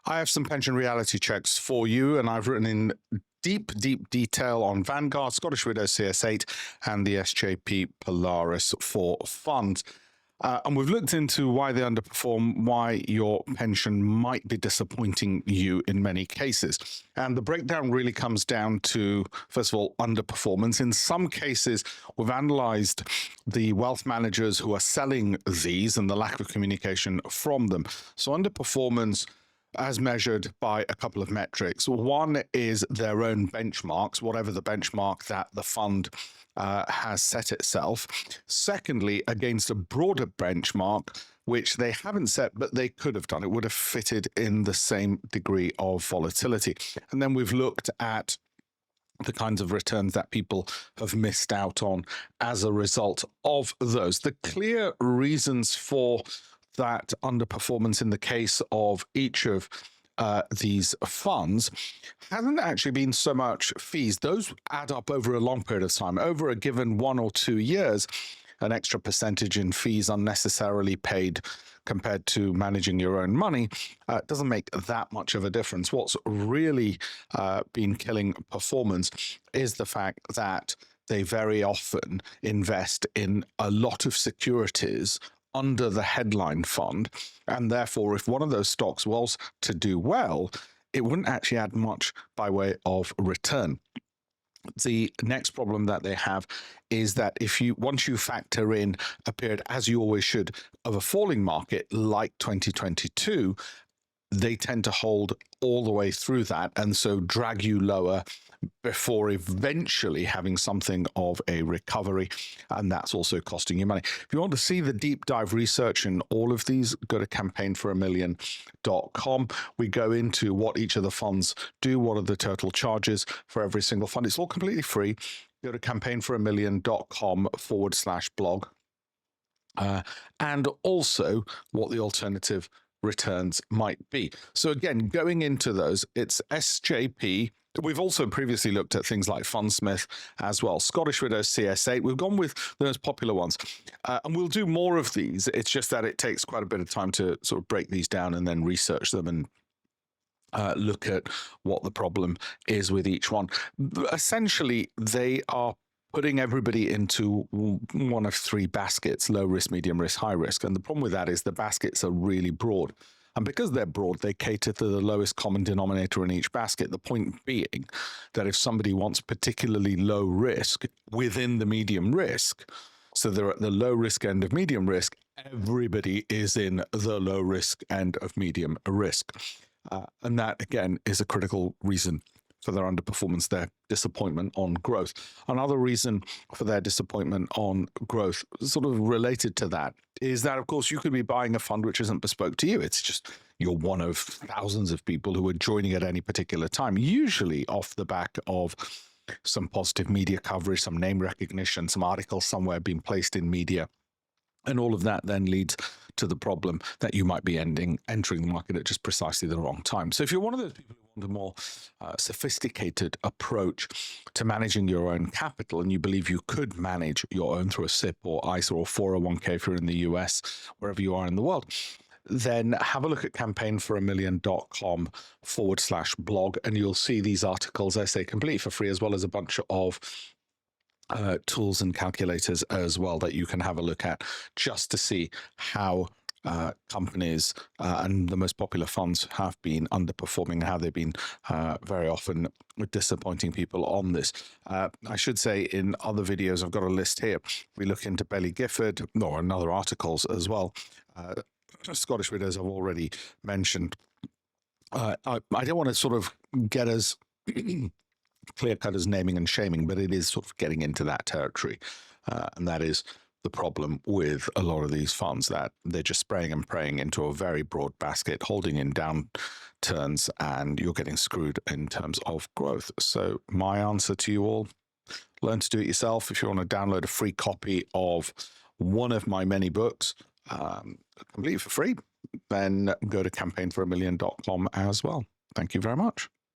I have some pension reality checks for you, and I've written in deep detail on Vanguard, Scottish Widows CS8, and the SJP Polaris for funds. And we've looked into why they underperform, why your pension might be disappointing you in many cases. And the breakdown really comes down to, first of all, underperformance. In some cases, we've analyzed the wealth managers who are selling these and the lack of communication from them. So underperformance, as measured by a couple of metrics. One is their own benchmarks, whatever the benchmark that the fund has set itself. Secondly, against a broader benchmark, which they haven't set, but they could have done. It would have fitted in the same degree of volatility. And then we've looked at the kinds of returns that people have missed out on as a result of those. The clear reasons for that underperformance in the case of each of these funds hasn't actually been so much fees. Those add up over a long period of time. Over a given 1 or 2 years, an extra percentage in fees unnecessarily paid compared to managing your own money doesn't make that much of a difference. What's really been killing performance is the fact that they very often invest in a lot of securities under the headline fund, and therefore if one of those stocks was to do well, it wouldn't actually add much by way of return. The next problem that they have is that once you factor in a period, as you always should, of a falling market like 2022, they tend to hold all the way through that and so drag you lower before eventually having something of a recovery, and that's also costing you money. If you want to see the deep dive research in all of these, go to campaignforamillion.com. We go into what each of the funds do, what are the total charges for every single fund. It's all completely free. Go to campaignforamillion.com/blog. And also what the alternative returns might be. So again, going into those, it's SJP. We've also previously looked at things like Fundsmith as well. Scottish Widows CS8. We've gone with the most popular ones. And we'll do more of these. It's just that it takes quite a bit of time to sort of break these down and then research them and look at what the problem is with each one. Essentially, they are putting everybody into one of 3 baskets: low risk, medium risk, high risk. And the problem with that is the baskets are really broad. And because they're broad, they cater to the lowest common denominator in each basket. The point being that if somebody wants particularly low risk within the medium risk, so they're at the low risk end of medium risk, everybody is in the low risk end of medium risk. And that, again, is a critical reason for their underperformance, their disappointment on growth. Another reason for their disappointment on growth, sort of related to that, is that, of course, you could be buying a fund which isn't bespoke to you. It's just you're one of thousands of people who are joining at any particular time, usually off the back of some positive media coverage, some name recognition, some articles somewhere being placed in media. And all of that then leads to the problem that you might be entering the market at just precisely the wrong time. So if you're one of those people who want a more sophisticated approach to managing your own capital, and you believe you could manage your own through a SIP or ISA or 401k if you're in the US, wherever you are in the world, then have a look at campaignforamillion.com/blog, and you'll see these articles, I say, completely for free, as well as a bunch of tools and calculators as well that you can have a look at, just to see how companies and the most popular funds have been underperforming, how they've been very often disappointing people on this. I should say in other videos, I've got a list here. We look into Baillie Gifford, or in other articles as well. Scottish Widows I've already mentioned. I don't want to sort of get as clear-cut as naming and shaming, but it is sort of getting into that territory. And that is the problem with a lot of these funds, that they're just spraying and praying into a very broad basket, holding in downturns, and you're getting screwed in terms of growth. So my answer to you all, learn to do it yourself. If you want to download a free copy of one of my many books, completely for free, then go to campaignforamillion.com as well. Thank you very much.